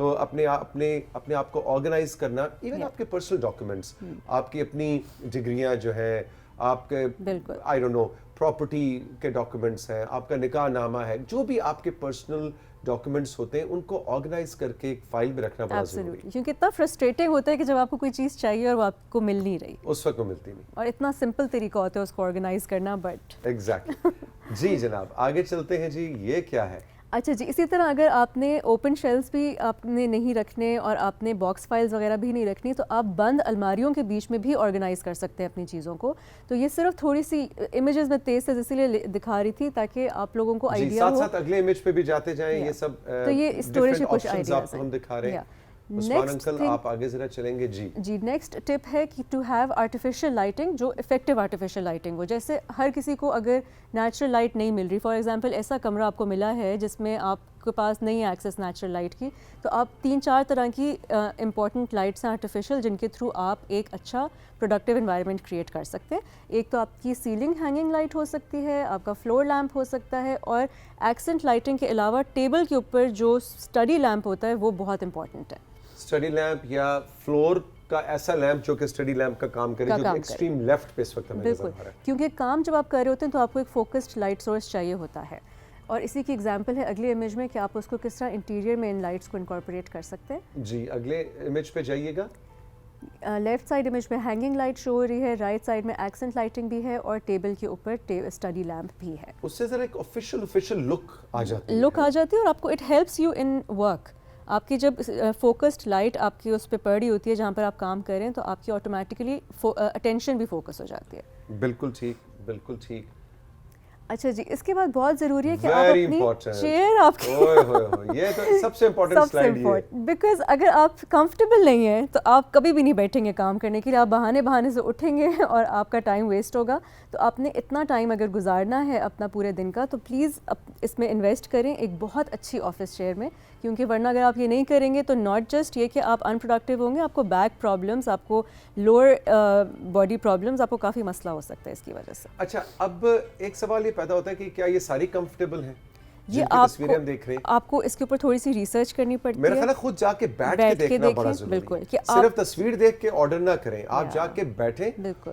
تو اپنے آپ کو آرگنائز کرنا، ایون آپ کے پرسنل ڈاکیومنٹس، آپ کی اپنی ڈگریاں جو ہیں، آپ کے آئی ڈونٹ نو پراپرٹی کے ڈاکیومنٹس ہیں، آپ کا نکاح نامہ ہے، جو بھی آپ کے پرسنل ڈاکیومنٹس ہوتے ہیں ان کو آرگنائز کر کے ایک فائل میں رکھنا بڑا ضروری ہے. کیونکہ اتنا فرسٹریٹنگ ہوتا ہے کہ جب آپ کو کوئی چیز چاہیے اور وہ آپ کو مل نہیں رہی، اس وقت وہ ملتی نہیں، اور اتنا سمپل طریقہ ہوتا ہے اس کو آرگنائز کرنا. But exactly. جی جناب آگے چلتے ہیں. جی یہ کیا ہے؟ اچھا جی، اسی طرح اگر آپ نے اوپن شیلفز بھی آپ نے نہیں رکھنے اور آپ نے باکس فائلز وغیرہ بھی نہیں رکھنی، تو آپ بند الماریوں کے بیچ میں بھی آرگنائز کر سکتے ہیں اپنی چیزوں کو. تو یہ صرف تھوڑی سی امیجز میں تیز سے اسی لیے دکھا رہی تھی تاکہ آپ لوگوں کو آئیڈیا ہو. ساتھ ساتھ اگلے امیج پہ بھی جاتے جائیں. یہ سب تو یہ اسٹوریج کے کچھ آئیڈیاز آپ کو ہم دکھا رہے ہیں. عثمان انکل آپ آگے ذرا چلیں گے. جی نیکسٹ ٹپ ہے کہ ٹو ہیو آرٹیفیشیل لائٹنگ، جو افیکٹو آرٹیفیشیل لائٹنگ ہو. جیسے ہر کسی کو اگر نیچرل لائٹ نہیں مل رہی، فار ایگزامپل ایسا کمرہ آپ کو ملا ہے جس میں آپ کے پاس نہیں ہے ایکسیس نیچرل لائٹ کی، تو آپ 3-4 طرح کی امپورٹنٹ لائٹس ہیں آرٹیفیشیل، جن کے تھرو آپ ایک اچھا پروڈکٹیو انوائرمنٹ کریٹ کر سکتے ہیں. ایک تو آپ کی سیلنگ ہینگنگ لائٹ ہو سکتی ہے، آپ کا فلور لیمپ ہو سکتا ہے، اور ایکسنٹ لائٹنگ کے علاوہ ٹیبل کے اوپر جو اسٹڈی لیمپ ہوتا ہے وہ بہت امپورٹنٹ ہے. اسٹڈی لیمپ یا فلور کا ایسا لیمپ جو کہ اسٹڈی لیمپ کا کام کرے، جو ایکسٹریم لیفٹ پہ اس وقت ہمیں نظر آ رہا ہے. کیونکہ کام جب آپ کر رہے ہوتے ہیں تو آپ کو ایک فوکسڈ لائٹ سورس چاہیے ہوتا ہے، اور اسی کی ایگزامپل ہے اگلی امیج میں کہ آپ اس کو کس طرح انٹیریئر میں ان لائٹس کو انکارپوریٹ کر سکتے ہیں. جی اگلے امیج پہ جائیے گا. لیفٹ سائڈ امیج میں ہینگنگ لائٹ شو ہو رہی ہے، رائٹ سائڈ میں ایکسنٹ لائٹنگ بھی ہے، اور ٹیبل کے اوپر اسٹڈی لیمپ بھی ہے. اس سے ذرا ایک آفیشیل لک آ جاتی ہے اور آپ کو it helps you in work. آپ کی جب فوکسڈ لائٹ آپ کی اس پہ پڑ رہی ہوتی ہے جہاں پر آپ کام کر رہے ہیں، تو آپ کی آٹومیٹکلی اٹینشن بھی فوکس ہو جاتی ہے. بالکل ٹھیک، بالکل ٹھیک. اچھا جی، اس کے بعد بہت ضروری ہے کہ آپ اپنی چیئر آپ کی یہ تو سب سے امپورٹنٹ سلائیڈ ہے، بیکاز اگر آپ کمفرٹیبل نہیں ہیں تو آپ کبھی بھی نہیں بیٹھیں گے کام کرنے کے لیے. آپ بہانے سے اٹھیں گے اور آپ کا ٹائم ویسٹ ہوگا. تو آپ نے اتنا ٹائم اگر گزارنا ہے اپنا پورے دن کا، تو پلیز اس میں انویسٹ کریں ایک بہت اچھی آفس چیئر میں. کیونکہ ورنہ اگر آپ یہ نہیں کریں گے تو ناٹ جسٹ یہ کہ آپ انپروڈکٹیو ہوں گے، آپ کو بیک پرابلمس، آپ کو لوور باڈی پرابلمس، آپ کو کافی مسئلہ ہو سکتا ہے اس کی وجہ سے. اچھا اب ایک سوال یہ پیدا ہوتا ہے کہ کیا یہ ساری کمفرٹیبل ہیں؟ یہ آپ کو اس کے اوپر تھوڑی سی ریسرچ کرنی پڑتی ہے. میرا خیال ہے خود جا کے بیٹھ کے دیکھنا بڑا ضروری ہے. صرف تصویر دیکھ کے آرڈر نہ کریں، آپ جا کے بیٹھیں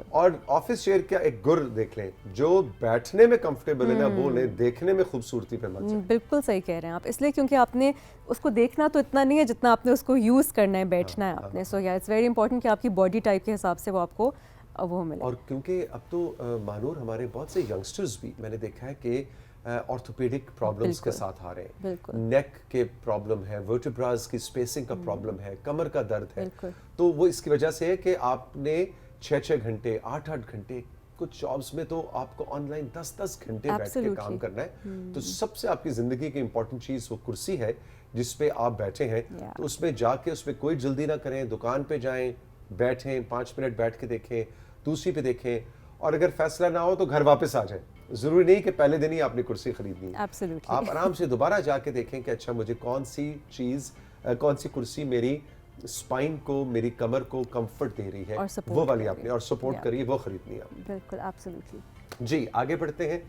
اور آفس چیئر کا ایک گر دیکھ لیں. جو بیٹھنے میں کمفرٹیبل ہے نا وہ لیں، دیکھنے میں خوبصورتی پہ مت جائیں. بالکل صحیح کہہ رہے ہیں آپ. اس لیے کیونکہ آپ نے اس کو دیکھنا تو اتنا نہیں ہے جتنا آپ نے اس کو یوز کرنا ہے، بیٹھنا ہے آپ نے. سو اٹس ویری امپورٹنٹ کہ آپ کی باڈی ٹائپ کے حساب سے وہ آپ کو وہ ملے. اور کیونکہ اب تو مانور ہمارے بہت سے ینگسٹرز بھی میں نے دیکھا ہے کہ آرتھوپیڈک پرابلمس کے ساتھ آ رہے ہیں. نیک کے پرابلم ہے، ورٹیبراز کی اسپیسنگ کا پرابلم ہے، کمر کا درد ہے. تو وہ اس کی وجہ سے ہے کہ آپ نے 6 گھنٹے 8 گھنٹے، کچھ جابس میں تو آپ کو آن لائن 10 گھنٹے بیٹھ کے کام کرنا ہے. تو سب سے آپ کی زندگی کی امپورٹنٹ چیز وہ کرسی ہے جس پہ آپ بیٹھے ہیں. تو اس میں جا کے اس پہ کوئی جلدی نہ کریں، دکان پہ جائیں، بیٹھیں 5 منٹ بیٹھ کے دیکھیں، دوسری پہ دیکھیں، اور اگر فیصلہ نہ ہو تو گھر واپس آ جائیں. ضروری نہیں کہ پہلے دن ہی آپ نے کرسی خریدنی ہے. آپ آرام سے دوبارہ جا کے دیکھیں کہ اچھا مجھے کون سی کرسی میری اسپائن کو، میری کمر کو کمفرٹ دے رہی ہے، وہ والی آپ نے، اور سپورٹ کریے، وہ خریدنی ہے. بالکل ایبسلیوٹلی. جی آگے بڑھتے ہیں.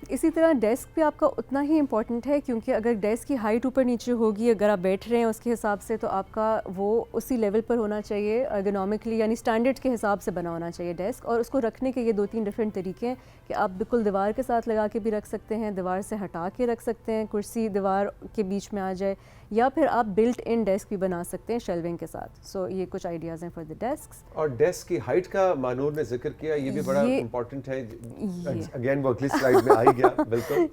اسی طرح ڈیسک بھی آپ کا اتنا ہی امپورٹنٹ ہے، کیونکہ اگر ڈیسک کی ہائٹ اوپر نیچے ہوگی، اگر آپ بیٹھ رہے ہیں اس کے حساب سے، تو آپ کا وہ اسی لیول پر ہونا چاہیے ارگونومکلی، یعنی اسٹینڈرڈ کے حساب سے بنا ہونا چاہیے ڈیسک. اور اس کو رکھنے کے یہ 2-3 ڈفرینٹ طریقے ہیں کہ آپ بالکل دیوار کے ساتھ لگا کے بھی رکھ سکتے ہیں، دیوار سے ہٹا کے رکھ سکتے ہیں، کرسی دیوار کے بیچ میں آ جائے، یا پھر آپ بلٹ ان ڈیسک بھی بنا سکتے ہیں شیلونگ کے ساتھ. سو یہ کچھ آئیڈیاز ہیں فار دی ڈیسکس. اور ڈیسک کی ہائٹ کا مانور نے ذکر کیا، یہ بھی بڑا امپورٹنٹ ہے. اگین وہ اگلی سلائیڈ میں آ ہی گیا. بالکل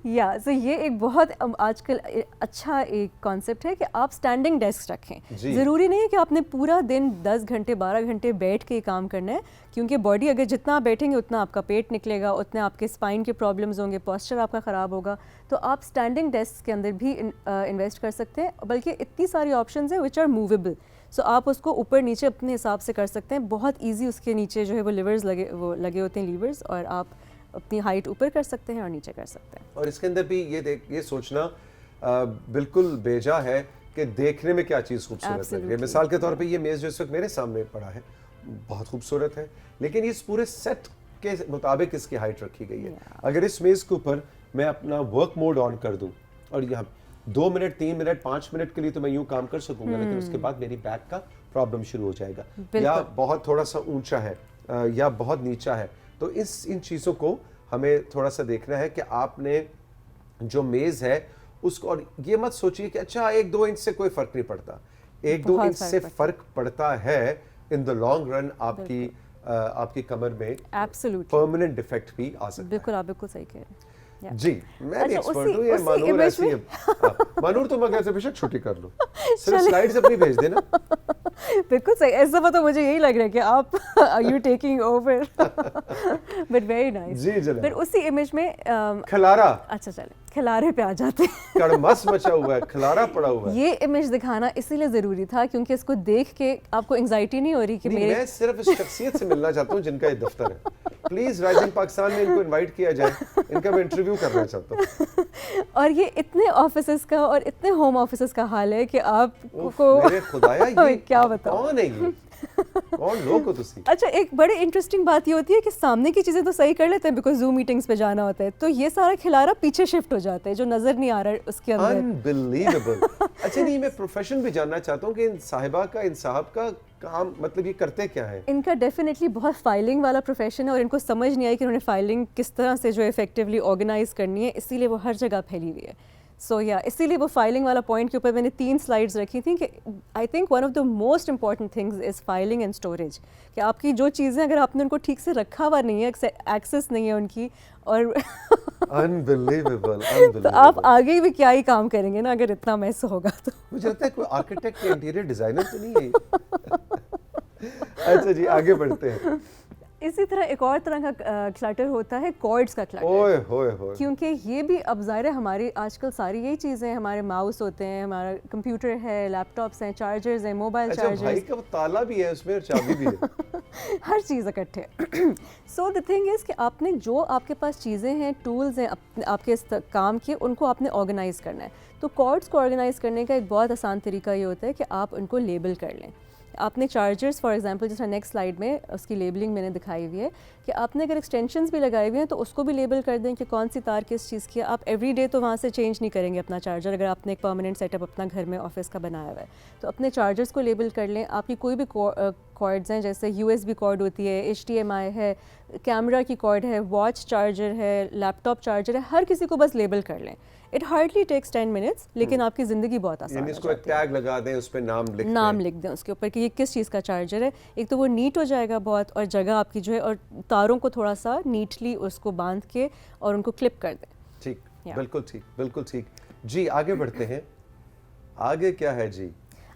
سو یہ ایک بہت آج کل اچھا ایک کانسیپٹ ہے کہ آپ اسٹینڈنگ ڈیسک رکھیں. ضروری نہیں ہے کہ آپ نے پورا دن 10 گھنٹے 12 گھنٹے بیٹھ کے کام کرنا ہے، کیونکہ باڈی اگر جتنا آپ بیٹھیں گے اتنا آپ کا پیٹ نکلے گا، اتنے آپ کے اسپائن کے پرابلمز ہوں گے، پوسچر آپ کا خراب ہوگا. تو آپ اسٹینڈنگ ڈیسک کے اندر بھی انویسٹ کر سکتے ہیں، بلکہ اتنی ساری آپشنز ہیں وچ آر موویبل. سو آپ اس کو اوپر نیچے اپنے حساب سے کر سکتے ہیں. بہت ایزی اس کے نیچے جو ہے وہ لیورز لگے ہوتے ہیں لیورز، اور آپ اپنی ہائٹ اوپر کر سکتے ہیں اور نیچے کر سکتے ہیں. اور اس کے اندر بھی یہ سوچنا بالکل بیجا ہے کہ دیکھنے میں کیا چیز خوبصورت لگ رہی ہے. مثال کے طور پہ یہ میز جو اس وقت میرے سامنے پڑا ہے بہت خوبصورت ہے، لیکن اس پورے سیٹ کے مطابق اس کی ہائٹ رکھی گئی ہے. اگر اس میز کے اوپر میں اپنا ورک موڈ آن کر دوں اور 2 منٹ 3 منٹ 5 منٹ کے لیے تو میں یوں کام کر سکوں گا, لیکن اس کے بعد میری بیک کا پرابلم شروع ہو جائے گا, یا بہت تھوڑا سا اونچا ہے یا بہت نیچا ہے. تو ان چیزوں کو ہمیں تھوڑا سا دیکھنا ہے کہ آپ نے جو میز ہے اس کو, اور یہ مت سوچیے کہ اچھا 1-2 انچ سے کوئی فرق نہیں پڑتا, 1-2 انچ سے فرق پڑتا ہے ان دا لانگ رن. آپ کی کمر میں پرماننٹ ڈیفیکٹ بھی آ سکتا ہے. بالکل, آپ بالکل صحیح کہہ رہے ہیں. جی میں بھی ایکسپرٹ ہوں, یہ مانور ایسی ہے. مانور تم اگر سے بیشک چھٹی کر لو, صرف سلائیڈز اپنی بھیج دینا. بالکل صحیح, اس دفعہ تو مجھے یہی لگ رہا ہے کہ آپ you taking over, but very nice. جی جناب. پھر اسی امیج میں کھلارا, اچھا چلے کھلارے پہ آ جاتے ہیں. کڑمس مچا ہوا ہے, کھلارا پڑا ہوا ہے. یہ امیج دکھانا اسی لیے ضروری تھا کیونکہ اس کو دیکھ کے آپ کو انگزائٹی نہیں ہو رہی کہ میں صرف اس شخصیت سے ملنا چاہتا ہوں جن کا یہ دفتر ہے. پلیز رائزنگ پاکستان میں ان کو انوائٹ کیا جائے, ان کا میں انٹرویو کرنا چاہتا ہوں. اور یہ اتنے آفیسز کا اور اتنے ہوم آفیسز کا حال ہے کہ آپ کو میرے خدایا یہ کیا بتاؤں کون ہے, یہ کون لوگ ہو تسی. اچھا, ایک بڑے انٹرسٹنگ بات یہ ہوتی ہے کہ سامنے کی چیزیں تو صحیح کر لیتے ہیں بیکاز زوم میٹنگز پہ جانا ہوتا ہے, تو یہ سارا کھلارا پیچھے شفٹ ہو جاتا ہے جو نظر نہیں آ رہا ہے اس کے اندر. انبیلیویبل. اچھا نہیں, میں پروفیشن بھی جاننا چاہتا ہوں کہ ان صاحبہ کا, ان صاحب کا کام مطلب یہ کرتے کیا ہے. ان کا ڈیفینیٹلی بہت فائلنگ والا پروفیشن ہے اور ان کو سمجھ نہیں آئی کہ انہوں نے فائلنگ کس طرح سے جو افیکٹولی آرگنائز کرنی ہے, اسی لیے وہ ہر جگہ پھیلی ہوئی ہے. سو یا اسی لیے وہ فائلنگ والا پوائنٹ کے اوپر میں نے 3 سلائڈز رکھی تھیں کہ I think one of the most important things is filing and storage. کہ آپ کی جو چیزیں اگر آپ نے ان کو ٹھیک سے رکھا ہوا نہیں ہے, ایکسیس نہیں ہے ان کی, اور انبیلیویبل. تو آپ آگے بھی کیا ہی کام کریں گے نا اگر اتنا میس ہوگا. تو مجھے لگتا ہے کوئی آرکیٹیکٹ یا انٹیریئر ڈیزائنر تو نہیں ہے. اچھا جی آگے بڑھتے ہیں. اسی طرح ایک اور طرح کا کلٹر ہوتا ہے کارڈز کا کلٹر. اوئے ہوئے ہوئے. کیونکہ یہ بھی اب ظاہر ہے ہماری آج کل ساری یہی چیزیں, ہمارے ماؤس ہوتے ہیں, ہمارا کمپیوٹر ہے, لیپ ٹاپس ہیں, چارجرز ہیں, موبائل چارجرز. اچھا بھائی کا تالا بھی ہے اس میں اور چابی بھی ہے. ہر چیز اکٹھے. سو دا تھنگ از کہ آپ نے جو آپ کے پاس چیزیں ہیں, ٹولز ہیں آپ کے کام کے, ان کو آپ نے آرگنائز کرنا ہے. تو کارڈز کو آرگنائز کرنے کا ایک بہت آسان طریقہ یہ ہوتا ہے کہ آپ ان کو لیبل کر لیں. آپ نے چارجرز فار ایگزامپل, جس طرح نیکسٹ سلائڈ میں اس کی لیبلنگ میں نے دکھائی ہوئی ہے, کہ آپ نے اگر ایکسٹینشنز بھی لگائے ہوئے ہیں تو اس کو بھی لیبل کر دیں کہ کون سی تار کس چیز کی ہے. آپ ایوری ڈے تو وہاں سے چینج نہیں کریں گے اپنا چارجر, اگر آپ نے ایک پرماننٹ سیٹ اپ اپنا گھر میں آفس کا بنایا ہوا ہے تو اپنے چارجرز کو لیبل کر لیں. آپ کی کوئی بھی کارڈز ہیں, جیسے USB کارڈ ہوتی ہے, HDMI ہے, کیمرہ کی کارڈ ہے, واچ چارجر ہے, لیپ ٹاپ چارجر ہے, ہر کسی کو بس لیبل کر لیں. اٹ ہارڈلی ٹیکس 10 منٹس, لیکن آپ کی زندگی بہت آسان یعنی اس کو ایک ٹیگ لگا دیں, اس پہ نام لکھ دیں اس کے اوپر کہ یہ کس چیز کا چارجر ہے. ایک تو وہ نیٹ ہو جائے گا بہت, اور جگہ آپ کی جو ہے, اور تاروں کو تھوڑا سا نیٹلی اس کو باندھ کے اور ان کو کلپ کر دیں. ٹھیک, بالکل ٹھیک, بالکل ٹھیک. جی آگے بڑھتے ہیں. آگے کیا ہے جی؟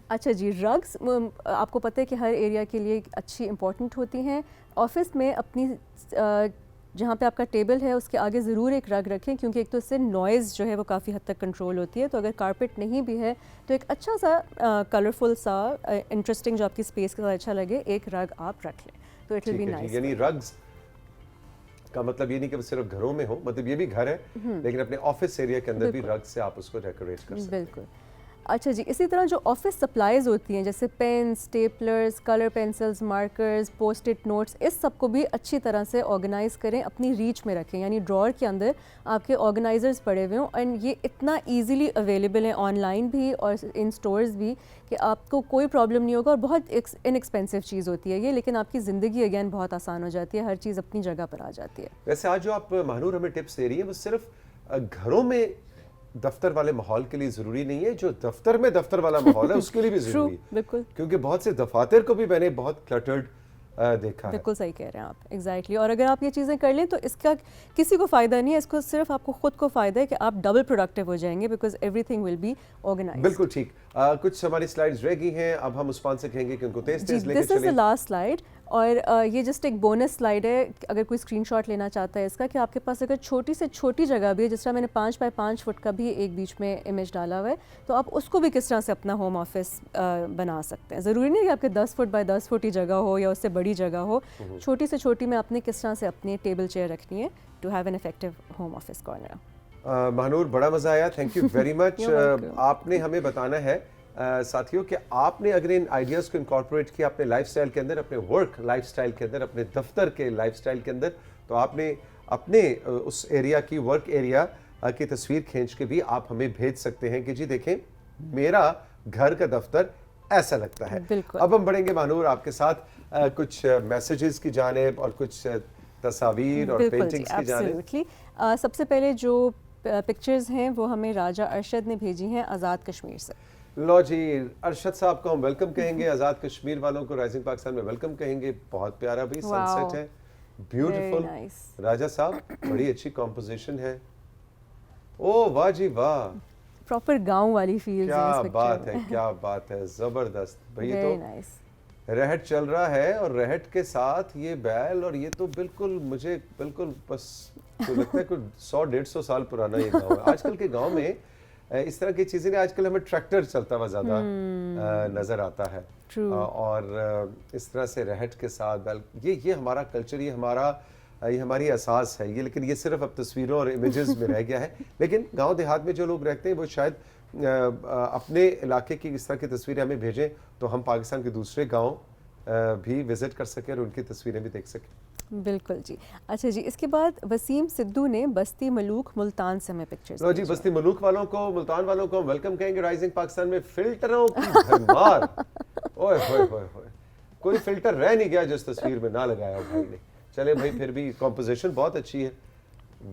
اچھا جی, رگز آپ کو پتہ ہے کہ ہر ایریا کے لیے اچھی امپورٹنٹ ہوتی ہیں. آفس میں اپنی جہاں پہ آپ کا ٹیبل ہے اس کے آگے ضرور ایک رگ رکھیں, کیونکہ ایک تو اس سے نوائز جو ہے وہ کافی حد تک کنٹرول ہوتی ہے. تو اگر کارپیٹ نہیں بھی ہے تو ایک اچھا سا کلرفل سا انٹرسٹنگ جو آپ کی اسپیس کے ساتھ اچھا لگے, ایک رگ آپ رکھ لیں تو اٹ ول بی نائس. یعنی رگز کا مطلب یہ نہیں کہ صرف گھروں میں ہو, مطلب یہ بھی گھر ہے لیکن اپنے آفس ایریا کے اندر بھی رگ سے آپ اس کو ڈیکوریٹ کر سکتے ہیں. بالکل. اچھا جی, اسی طرح جو آفس سپلائیز ہوتی ہیں جیسے pens, staplers, colour pencils, markers, post it notes, اس سب کو بھی اچھی طرح سے آرگنائز کریں, اپنی ریچ میں رکھیں. یعنی ڈرار کے اندر آپ کے آرگنائزرز پڑے ہوئے ہوں, اینڈ یہ اتنا ایزیلی اویلیبل ہیں آن لائن بھی اور ان اسٹورز بھی کہ آپ کو کوئی پرابلم نہیں ہوگا. اور بہت انیکسپینسو چیز ہوتی ہے یہ, لیکن آپ کی زندگی اگین بہت آسان ہو جاتی ہے, ہر چیز اپنی جگہ پر آ جاتی ہے. ویسے آج جو آپ مہنور ہمیں ٹپس دے رہی ہیں وہ صرف گھروں میں دفتر والے ماحول کے لیے ضروری نہیں ہے, جو دفتر میں دفتر والا ماحول ہے اس کے لیے بھی ضروری ہے. بالکل, کیونکہ بہت سے دفاتر کو بھی میں نے بہت کلٹرڈ دیکھا ہے. بالکل صحیح کہہ رہے ہیں آپ, ایگزیکٹلی. اور اگر آپ یہ چیزیں کر لیں تو اس کا کسی کو فائدہ نہیں ہے, اس کو صرف آپ کو خود کو فائدہ ہے کہ آپ ڈبل پروڈکٹیو ہو جائیں گے, because everything will be organized. بالکل ٹھیک. کچھ ہماری سلائڈز رہ گئی ہیں, اب ہم عثمان سے کہیں گے کہ ان کو تیز تیز لے کے چلیں. دس از دا لاسٹ سلائڈ, اور یہ جسٹ ایک بونس سلائڈ ہے اگر کوئی اسکرین شاٹ لینا چاہتا ہے اس کا, کہ آپ کے پاس اگر چھوٹی سے چھوٹی جگہ بھی ہے, جس طرح میں نے 5 بائی 5 فٹ کا بھی ایک بیچ میں امیج ڈالا ہوا ہے, تو آپ اس کو بھی کس طرح سے اپنا ہوم آفس بنا سکتے ہیں. ضروری نہیں کہ آپ کے 10 فٹ بائی 10 فٹ ہی جگہ ہو یا اس سے بڑی جگہ ہو, چھوٹی سے چھوٹی میں آپ نے کس طرح سے اپنی ٹیبل چیئر رکھنی ہے to have an effective home office corner. Mehnoor بڑا مزہ آیا, تھینک یو ویری مچ. آپ نے ہمیں بتانا ہے ساتھیوں کہ آپ نے اگر ان آئیڈیاز کو انکارپوریٹ کیا اپنے لائف سٹائل کے اندر, اپنے ورک لائف سٹائل کے اندر, اپنے دفتر کے لائف سٹائل کے اندر, تو آپ نے اپنے اس ایریا کی, ورک ایریا کی تصویر کھینچ کے بھی آپ ہمیں بھیج سکتے ہیں کہ جی دیکھیں میرا گھر کا دفتر ایسا لگتا ہے. اب ہم بڑھیں گے مانور آپ کے ساتھ کچھ میسیجز کی جانب اور کچھ تصاویر اور پینٹنگز کی جانب. سب سے پہلے جو پکچرز ہیں وہ ہمیں راجہ ارشد نے بھیجی ہیں آزاد کشمیر سے. لو جی ارشد صاحب کو ہم ویلکم کہیں گے, آزاد کشمیر والوں کو رائزنگ پاکستان میں ویلکم کہیں گے. بہت پیارا بھی سن سیٹ ہے, بیوٹیفل. راجہ صاحب بڑی اچھی کمپوزیشن ہے. او واہ جی واہ, پراپر گاؤں والی فیلز ہیں اس کیا بات ہے, کیا بات ہے, زبردست. بھئی تو رہٹ چل رہا ہے اور رہٹ کے ساتھ یہ بیل, اور یہ تو بالکل مجھے بالکل بس لگتا ہے کوئی 100-150 سال پرانا یہ گاؤں ہے. آج کل کے گاؤں میں اس طرح کی چیزیں نہیں, آج کل ہمیں ٹریکٹر چلتا ہوا زیادہ نظر آتا ہے, اور اس طرح سے رہٹ کے ساتھ بیل, یہ ہمارا کلچر, یہ ہماری اساس ہے یہ. لیکن یہ صرف اب تصویروں اور امیجز میں رہ گیا ہے. لیکن گاؤں دیہات میں جو لوگ رہتے ہیں وہ شاید اپنے علاقے کی اس طرح کی تصویریں ہمیں بھیجیں تو ہم پاکستان کے دوسرے گاؤں بھی وزٹ کر سکیں اور ان کی تصویریں بھی دیکھ سکیں. بالکل جی. اچھا جی, اس کے بعد وسیم سدھو نے بستی ملوک ملتان سے ہمیں پکچرز. لو جی, بستی ملوک والوں کو, ملتان والوں کو ہم ویلکم کہیں گے رائزنگ پاکستان میں. فلٹروں کی بھرمار, اوئے ہوئے ہوئے ہوئے, کوئی فلٹر رہ نہیں گیا جو اس تصویر میں نہ لگایا ہو بھائی نے. چلے بھائی پھر بھی کمپوزیشن بہت اچھی ہے.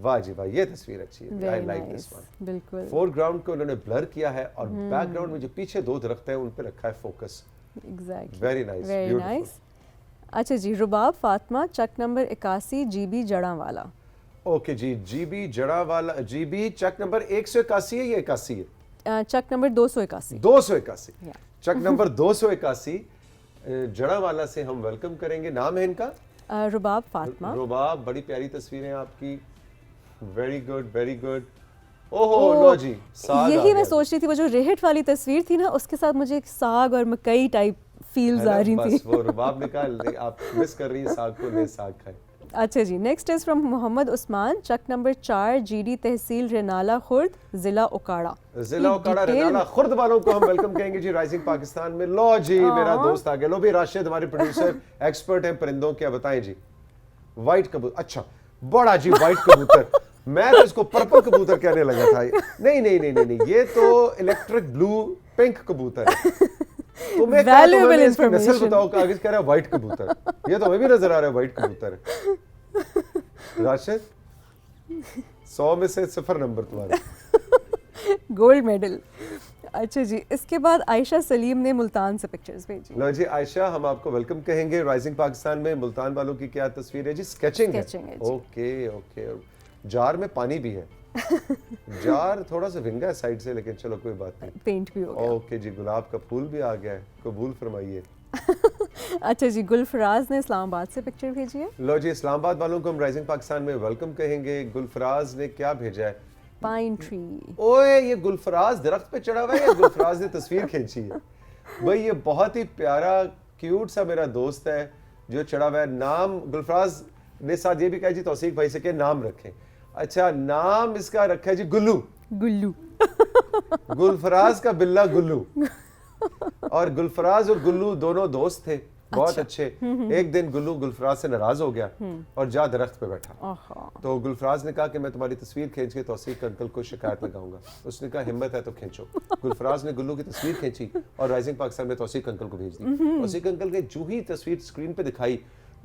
واہ جی واہ, یہ تصویر اچھی ہے. I like this one. بالکل. فور گراؤنڈ کو انہوں نے بلر کیا ہے اور بیک گراؤنڈ میں جو پیچھے 2 درخت ہیں ان پہ رکھا ہے focus. Exactly, very nice, very nice. اچھا جی, رباب فاطمہ چک نمبر 81 جی بی جڑاں والا. اوکے جی, جی بی جڑاں والا, جی بی چک نمبر 181 ہے یا 81 ہے؟ چک نمبر 281. 281, چک نمبر 281 جڑاں والا سے ہم ویلکم کریں گے. نام ہے ان کا رباب فاطمہ. رباب, بڑی پیاری تصویریں آپ کی. Very good, very good. اوہو لو جی, ساگ. یہی میں سوچ رہی تھی, وہ جو ریہٹ والی تصویر تھی نا اس کے ساتھ مجھے ایک ساگ اور مکئی ٹائپ فیلز آ رہی تھی. بس وہ رباب نے کہا آپ مس کر رہی ہیں ساگ کو, لے ساگ کھائیں. اچھا جی, next is from Muhammad Usman چک نمبر 4 جی ڈی تحصیل رنالہ خرد ضلع اوکاڑا. ضلع اوکاڑا رنالہ خرد والوں کو ہم ویلکم کہیں گے جی رائزنگ پاکستان میں. لو جی, میرا دوست آ گیا. لو بھی, راشد ہمارے پروڈیوسر ایکسپرٹ ہیں پرندوں کے, بتائیں جی. وائٹ کبوتر, اچھا بڑا جی وائٹ کبوتر. میں تو اس کو پرپل کبوتر کہنے لگا تھا. نہیں نہیں نہیں نہیں, یہ تو الیکٹرک بلو پنک کبوتر ہے. تو میں کہا تو میں اس کی نسل بتاؤ, آگے کہہ رہا ہے وائٹ کبوتر. یہ تو ہمیں بھی نظر آ رہا ہے وائٹ کبوتر ہے. راشد 100 میں سے 0 نمبر تمہارا, گولڈ میڈل. اچھا جی, اس کے بعد عائشہ سلیم نے ملتان سے پکچرز بھیجی. لو جی عائشہ, ہم آپ کو ویلکم کہیں گے رائزنگ پاکستان میں. ملتان والوں کی کیا تصویر ہے جی؟ سکیچنگ ہے. Okay okay. جار میں پانی بھی ہے. جار تھوڑا سا ونگا ہے سائڈ سے, لیکن چلو کوئی بات نہیں, پینٹ بھی ہو گیا. اوکے جی, گلاب کا پھول بھی آ گیا ہے, قبول فرمائیے. اچھا جی, گلفراز نے اسلام آباد سے پکچر بھیجی ہے. لو جی, اسلام آباد والوں کو ہم رائزنگ پاکستان میں ویلکم کہیں گے. گلفراز نے کیا بھیجا ہے؟ Pine tree. اوئے, یہ گلفراز درخت پہ چڑھا ہوا ہے یا گلفراز نے تصویر کھینچی ہے؟ بھائی یہ بہت ہی پیارا کیوٹ سا میرا دوست ہے جو چڑھا ہوا ہے. نام گلفراز نے ساتھ یہ بھی کہا جی توثیق بھائی سے کہ نام رکھیں. اچھا, نام اس کا رکھا ہے جی گلو. گلو. گلفراز کا بلا گلو. اور گلفراز اور گلو دونوں دوست تھے, بہت اچھے. ایک دن گلو گلفراز سے ناراض ہو گیا اور جا درخت پہ بیٹھا. تو گلفراز نے کہا کہ میں تمہاری تصویر کھینچ کے توثیق انکل کو شکایت لگاؤں گا. اس نے کہا ہمت ہے تو کھینچو. گلفراز نے گلو کی تصویر کھینچی اور رائزنگ پاکستان میں توثیق انکل کو بھیج دی. توثیق انکل نے جو ہی تصویر اسکرین پہ دکھائی,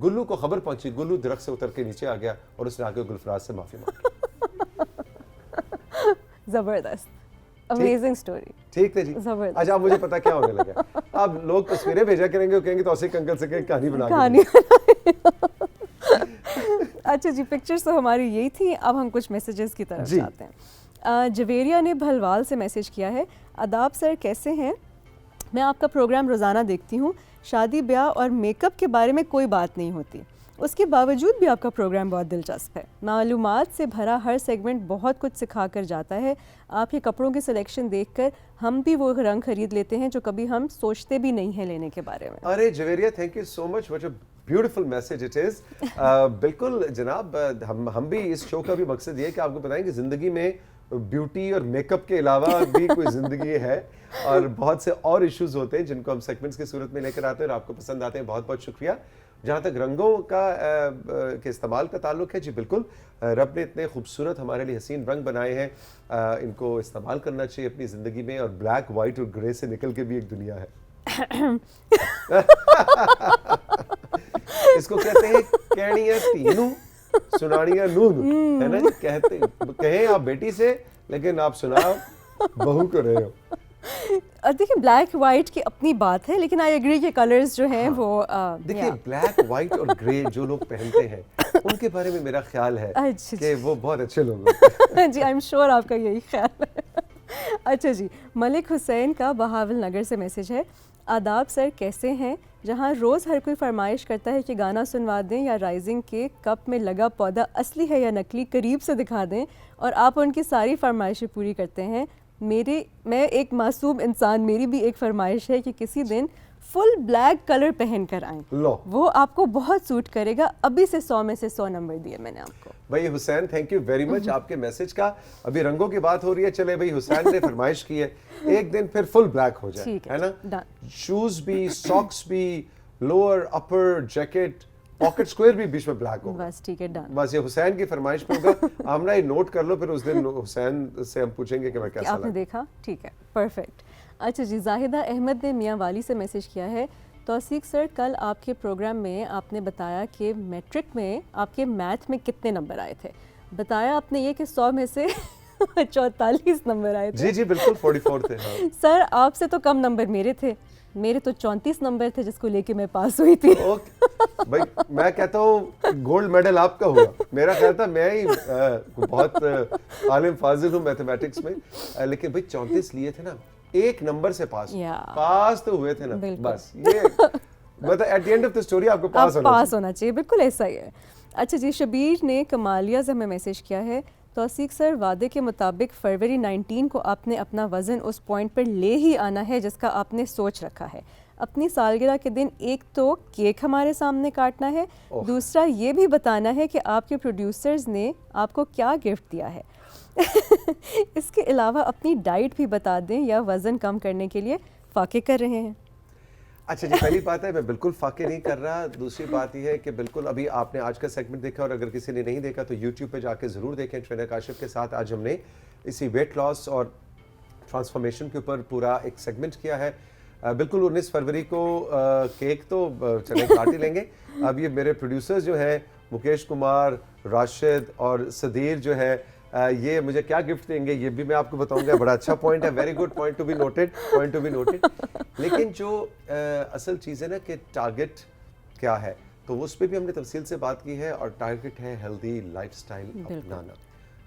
گلو کو خبر پہنچی. گلو درخت سے اتر کے نیچے آ گیا اور اس نے آ کے گلفراز سے معافی مانگی. زبردست, امیزنگ سٹوری. ٹھیک ہے جی. اچھا, اب مجھے پتا کیا ہونے لگا, اب لوگ تصویریں بھیجا کریں گے, کہیں گے توثیق انکل سے کہ کہانی بنا کے. اچھا جی, پکچرز تو ہماری یہی تھی. اب ہم کچھ میسیجز کی طرف جاتے ہیں. جویریہ نے بھلوال سے میسیج کیا ہے. آداب سر, کیسے ہیں؟ میں آپ کا پروگرام روزانہ دیکھتی ہوں. شادی بیاہ اور میک اپ کے بارے میں کوئی بات نہیں ہوتی, اس کے باوجود بھی آپ کا پروگرام بہت دلچسپ ہے. معلومات سے بھرا ہر سیگمنٹ بہت کچھ سکھا کر جاتا ہے. آپ کے کپڑوں کی سلیکشن دیکھ کر ہم بھی وہ رنگ خرید لیتے ہیں جو کبھی ہم سوچتے بھی نہیں ہیں لینے کے بارے میں. ارے Javeria, thank you so much, what a beautiful message it is. بالکل جناب, ہم بھی اس شو کا بھی مقصد یہ ہے کہ آپ کو بتائیں کہ زندگی میں بیوٹی اور میک اپ کے علاوہ بھی کوئی زندگی ہے, اور بہت سے اور ایشوز ہوتے ہیں جن کو ہم سیگمنٹس کی صورت میں لے کر آتے ہیں اور آپ کو پسند آتے ہیں. بہت بہت شکریہ. جہاں تک رنگوں کا کے استعمال کا تعلق ہے، جی بالکل، رب نے اتنے خوبصورت ہمارے لیے حسین رنگ بنائے ہیں، ان کو استعمال کرنا چاہیے اپنی زندگی میں، اور بلیک، وائٹ اور گرے سے نکل کے بھی ایک دنیا ہے. اس کو کہتے ہیں کہنیاں تینوں سنانیاں نون، ہے نا جی. کہتے کہیں آپ بیٹی سے، لیکن آپ سنا بہو کو رہے ہو. دیکھیں بلیک وائٹ کی اپنی بات ہے، لیکن آئی ایگری کہ کلرز جو ہیں وہ دیکھیے بلیک، وائٹ اور گرے جو لوگ پہنتے ہیں ان کے بارے میں میرا خیال ہے کہ وہ بہت اچھے لوگ ہوتے ہیں. جی آئی ایم شیور آپ کا یہی خیال ہے. اچھا جی، ملک حسین کا بہاول نگر سے میسج ہے. آداب سر، کیسے ہیں؟ جہاں روز ہر کوئی فرمائش کرتا ہے کہ گانا سنوا دیں یا رائزنگ کے کپ میں لگا پودا اصلی ہے یا نکلی قریب سے دکھا دیں، اور آپ ان کی ساری فرمائشیں پوری کرتے ہیں. میں ایک معصوم انسان، میری بھی ایک فرمائش ہے کہ کسی دن فل بلیک کلر پہن کر آئیں، وہ آپ کو بہت سوٹ کرے گا. ابھی سے 100 میں سے 100 نمبر دیے میں نے آپ کو. بھائی حسین، تھینک یو ویری مچ آپ کے میسج کا. ابھی رنگوں کی بات ہو رہی ہے، چلے بھائی حسین نے فرمائش کی ہے ایک دن پھر فل بلیک ہو جائے، ہے نا. شوز بھی، ساکس بھی، لوور اپر جیکٹ، پاکٹ سکوئر بھی بیچ میں بلیک ہوگا. بس ٹھیک ہے، ڈن. بس یہ حسین کی فرمائش پہ ہوگا. آمنہ یہ نوٹ کر لو، پھر اس دن حسین سے ہم پوچھیں گے کہ میں کیسا لگا. آپ نے دیکھا؟ ٹھیک ہے، پرفیکٹ. اچھا جی، زاہدہ احمد نے میاں والی سے میسج کیا ہے. توثیق سر، کل آپ کے پروگرام میں آپ نے بتایا کہ میٹرک میں آپ کے میتھ میں کتنے نمبر آئے تھے. بتایا آپ نے یہ کہ 100 میں سے 44 نمبر آئے تھے. جی جی بالکل، 44 تھے. سر آپ سے تو کم نمبر میرے تھے، میرے تو 34 نمبر تھے جس کو لے کے میں پاس ہوئی تھی. بھائی میں کہتا ہوں گولڈ میڈل آپ کا ہوا. میرا خیال تھا میں ہی بہت عالم فاضل ہوں میتھمیٹکس میں، لیکن بھائی 34 لیے تھے نا، ایک نمبر سے پاس تو ہوئے تھے نا. بس یہ مطلب at the end of the story آپ کو پاس ہونا چاہیے. بالکل ایسا ہی ہے. اچھا جی، شبیر نے کمالیہ سے ہمیں میسج کیا ہے. توثیق سر، وعدے کے مطابق فروری 19 کو آپ نے اپنا وزن اس پوائنٹ پر لے ہی آنا ہے جس کا آپ نے سوچ رکھا ہے. اپنی سالگرہ کے دن ایک تو کیک ہمارے سامنے کاٹنا ہے، دوسرا یہ بھی بتانا ہے کہ آپ کے پروڈیوسرز نے آپ کو کیا گفٹ دیا ہے. اس کے علاوہ اپنی ڈائٹ بھی بتا دیں یا وزن کم کرنے کے لیے فاقے کر رہے ہیں. اچھا جی، پہلی بات ہے میں بالکل فاقے نہیں کر رہا. دوسری بات یہ ہے کہ بالکل ابھی آپ نے آج کا سیگمنٹ دیکھا، اور اگر کسی نے نہیں دیکھا تو یوٹیوب پہ جا کے ضرور دیکھیں. ٹرینر کاشف کے ساتھ آج ہم نے اسی ویٹ لاس اور ٹرانسفارمیشن کے اوپر پورا ایک سیگمنٹ کیا ہے. بالکل 19 فروری کو کیک تو چلے کاٹ ہی لیں گے. اب یہ میرے پروڈیوسرز جو ہیں مکیش کمار، راشد اور صدیر جو ہے، یہ مجھے کیا گفٹ دیں گے یہ بھی میں آپ کو بتاؤں گا. بڑا اچھا پوائنٹ ہے، very good point to be noted. لیکن جو اصل چیز ہے نا کہ ٹارگٹ کیا ہے، تو اس پہ بھی ہم نے تفصیل سے بات کی ہے. اور ٹارگٹ ہے ہیلدی لائف سٹائل اپنانا،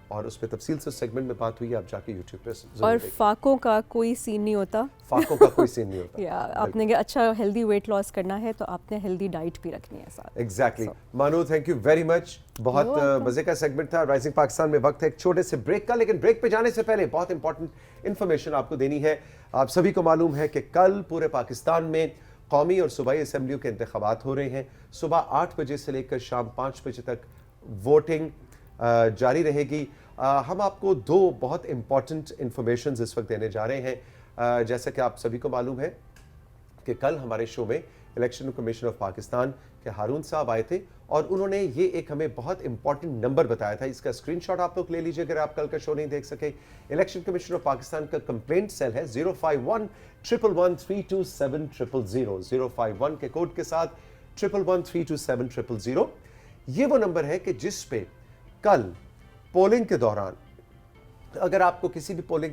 اور اس پہ تفصیل سے سیگمنٹ میں بات ہوئی ہے. آپ جا کے یوٹیوب پہ ضرور اور فاقوں کا کوئی سین نہیں ہوتا. فاقوں کا کوئی سین نہیں ہوتا. آپ نے اچھا ہیلدی ویٹ لاس کرنا ہے تو آپ نے ہیلدی ڈائٹ بھی رکھنی ہے ساتھ. ایگزیکٹلی. مانو تھینک یو ویری مچ. بہت مزے کا سیگمنٹ تھا. رائزنگ پاکستان میں وقت ہے ایک چھوٹے سے بریک کا، لیکن بریک پہ جانے سے پہلے بہت امپورٹنٹ انفارمیشن آپ کو دینی ہے. آپ سبھی کو معلوم ہے کہ کل پورے پاکستان میں قومی اور صوبائی اسمبلیوں کے انتخابات ہو رہے ہیں. صبح 8 بجے سے لے کر شام 5 بجے تک ووٹنگ جاری رہے گی. ہم آپ کو 2 بہت امپورٹنٹ انفارمیشنز اس وقت دینے جا رہے ہیں. جیسا کہ آپ سبھی کو معلوم ہے کہ کل ہمارے شو میں الیکشن کمیشن آف پاکستان کے ہارون صاحب آئے تھے، اور انہوں نے یہ ایک ہمیں بہت امپورٹنٹ نمبر بتایا تھا. اس کا اسکرین شاٹ آپ لوگ لے لیجئے اگر آپ کل کا شو نہیں دیکھ سکے. الیکشن کمیشن آف پاکستان کا کمپلینٹ سیل ہے 051-111-327-000. 051 کے کوڈ کے ساتھ 111-327-000. یہ وہ نمبر ہے کہ جس پہ کل پولنگ کے دوران اگر آپ کو کسی بھی پولنگ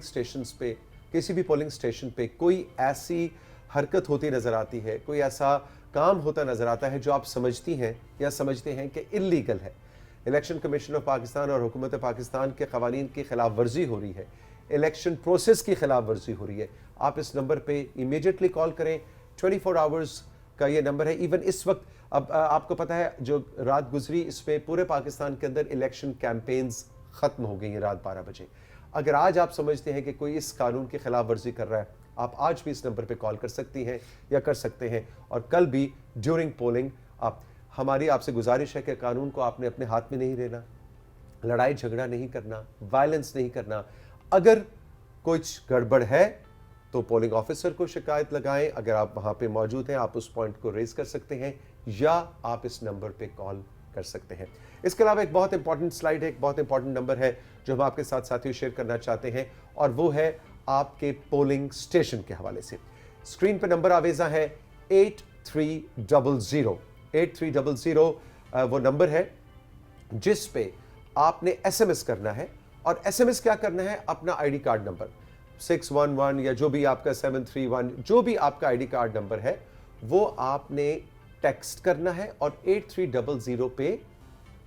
سٹیشن پہ کوئی ایسی حرکت ہوتی نظر آتی ہے، کوئی ایسا کام ہوتا نظر آتا ہے جو آپ سمجھتی ہیں یا سمجھتے ہیں کہ انلیگل ہے، الیکشن کمیشن آف پاکستان اور حکومت پاکستان کے قوانین کی خلاف ورزی ہو رہی ہے، الیکشن پروسیس کی خلاف ورزی ہو رہی ہے، آپ اس نمبر پہ امیڈیٹلی کال کریں. 24 آورز کا یہ نمبر ہے. ایون اس وقت اب آپ کو پتہ ہے جو رات گزری اس میں پورے پاکستان کے اندر الیکشن کیمپینز ختم ہو گئی ہیں رات 12 بجے. اگر آج آپ سمجھتے ہیں کہ کوئی اس قانون کی خلاف ورزی کر رہا ہے، آپ آج بھی اس نمبر پہ کال کر سکتی ہیں یا کر سکتے ہیں. اور کل بھی ڈیورنگ پولنگ ہماری آپ سے گزارش ہے کہ قانون کو آپ نے اپنے ہاتھ میں نہیں لینا، لڑائی جھگڑا نہیں کرنا، وائلنس نہیں کرنا. اگر کچھ گڑبڑ ہے تو پولنگ آفیسر کو شکایت لگائیں. اگر آپ وہاں پہ موجود ہیں آپ اس پوائنٹ کو ریز کر سکتے ہیں. یا آپ اس نمبر پہ کال کر سکتے ہیں. اس کے علاوہ ایک بہت امپورٹنٹ سلائیڈ ہے, ایک بہت امپورٹنٹ نمبر ہے جو ہم آپ کے ساتھ ساتھیوں شیئر کرنا چاہتے ہیں, اور وہ ہے آپ کے پولنگ اسٹیشن کے حوالے سے. اسکرین پہ نمبر آویزاں ہے 8300. 8300 وہ نمبر ہے جس پہ آپ نے ایس ایم ایس کرنا ہے, اور ایس ایم ایس کیا کرنا ہے, اپنا آئی ڈی کارڈ نمبر 611 یا جو بھی آپ کا 731 جو بھی آپ کا آئی ڈی کارڈ نمبر ہے وہ آپ نے ٹیکسٹ کرنا ہے اور 8300 پہ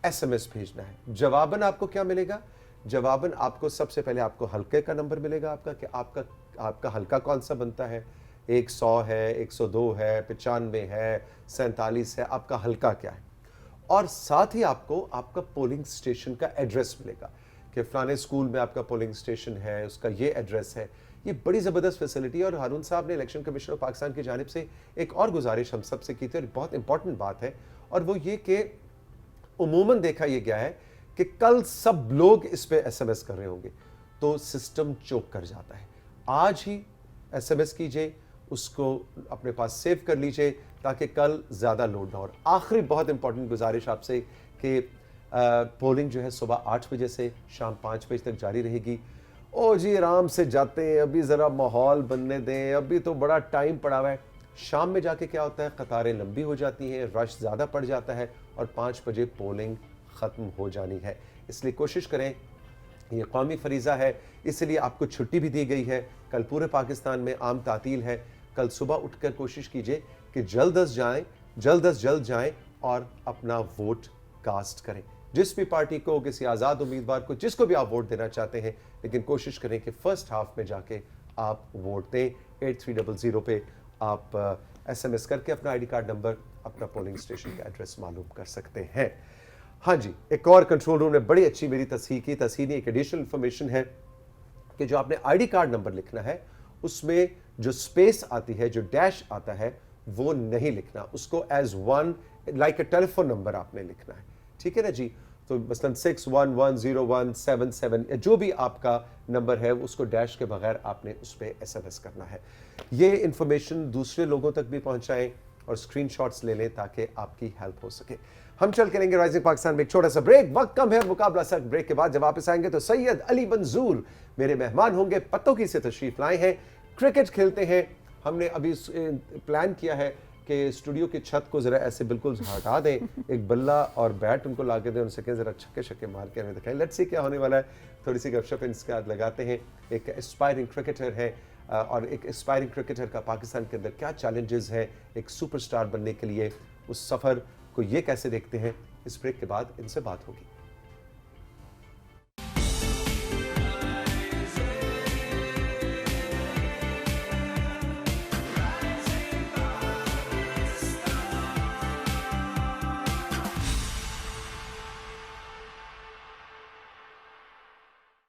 ایس ایم ایس بھیجنا ہے. جواباً آپ کو کیا ملے گا؟ جواباً آپ کو سب سے پہلے آپ کو حلقے کا نمبر ملے گا آپ کا, کہ آپ کا حلقہ کون سا بنتا ہے, 100 ہے, 102 ہے, 95 ہے, 47 ہے, آپ کا حلقہ کیا ہے. اور ساتھ ہی آپ کو آپ کا پولنگ اسٹیشن کا ایڈریس ملے گا کہ فلانے اسکول میں آپ کا پولنگ اسٹیشن ہے, اس کا یہ ایڈریس ہے. یہ بڑی زبردست فیسلٹی ہے, اور ہارون صاحب نے الیکشن کمیشن آف پاکستان کی جانب سے ایک اور گزارش ہم سب سے کی تھی, اور بہت امپورٹنٹ بات ہے, اور وہ یہ کہ عموماً دیکھا یہ گیا ہے کہ کل سب لوگ اس پہ ایس ایم ایس کر رہے ہوں گے تو سسٹم چوک کر جاتا ہے. آج ہی ایس ایم ایس کیجئے, اس کو اپنے پاس سیو کر لیجئے تاکہ کل زیادہ لوڈ نہ ہو. آخری بہت امپورٹنٹ گزارش آپ سے کہ پولنگ جو ہے صبح 8 بجے سے شام 5 بجے تک جاری رہے گی. او جی آرام سے جاتے ہیں, ابھی ذرا ماحول بننے دیں, ابھی تو بڑا ٹائم پڑا ہوا ہے. شام میں جا کے کیا ہوتا ہے, قطاریں لمبی ہو جاتی ہیں, رش زیادہ پڑ جاتا ہے, اور 5 بجے پولنگ ختم ہو جانی ہے. اس لیے کوشش کریں, یہ قومی فریضہ ہے, اس لیے آپ کو چھٹی بھی دی گئی ہے. کل پورے پاکستان میں عام تعطیل ہے. کل صبح اٹھ کر کوشش کیجئے کہ جلد از جلد جائیں اور اپنا ووٹ کاسٹ کریں. جس بھی پارٹی کو, کسی آزاد امیدوار کو, جس کو بھی آپ ووٹ دینا چاہتے ہیں, لیکن کوشش کریں کہ فرسٹ ہاف میں جا کے آپ ووٹ دیں. 8300 پہ آپ ایس ایم ایس کر کے اپنا آئی ڈی کارڈ نمبر, اپنا پولنگ اسٹیشن کا ایڈریس معلوم کر سکتے ہیں. ہاں جی, ایک اور کنٹرول روم نے بڑی اچھی میری تصحیح کی. تصحیح ایک ایڈیشنل انفارمیشن ہے کہ جو آپ نے آئی ڈی کارڈ نمبر لکھنا ہے اس میں جو سپیس آتی ہے, جو ڈیش آتا ہے, وہ نہیں لکھنا. اس کو as one like a telephone number آپ نے لکھنا ہے. ٹھیک ہے نا جی. تو مثلاً 611017 جو بھی آپ کا نمبر ہے اس کو ڈیش کے بغیر آپ نے اس پہ ایس ایم ایس کرنا ہے. یہ انفارمیشن دوسرے لوگوں تک بھی پہنچائیں اور اسکرین شاٹس لے لیں تاکہ آپ کی ہیلپ ہو سکے. ہم چل کریں گے رائزنگ پاکستان میں ایک چھوٹا سا بریک. وقت کم ہے, مقابلہ سخت. بریک کے بعد جب واپس آئیں گے تو سید علی منظور میرے مہمان ہوں گے. پتوکی سے تشریف لائے ہیں, کرکٹ کھیلتے ہیں. ہم نے ابھی پلان کیا ہے کہ اسٹوڈیو کی چھت کو ذرا ایسے بالکل ہٹا دیں, ایک بلہ اور بیٹ ان کو لا کے دیں, ان سے کہیں ذرا چھکے چھکے مار کے ہمیں دکھائیں. لیٹس سی کیا ہونے والا ہے. تھوڑی سی گپ شپ ان کے ساتھ لگاتے ہیں. ایک اسپائرنگ کرکٹر ہے, اور ایک اسپائرنگ کرکٹر کا پاکستان کے اندر کیا چیلنجز ہیں ایک سپر اسٹار بننے کے لیے, اس سفر کو یہ کیسے دیکھتے ہیں. اس بریک کے بعد ان سے بات ہوگی.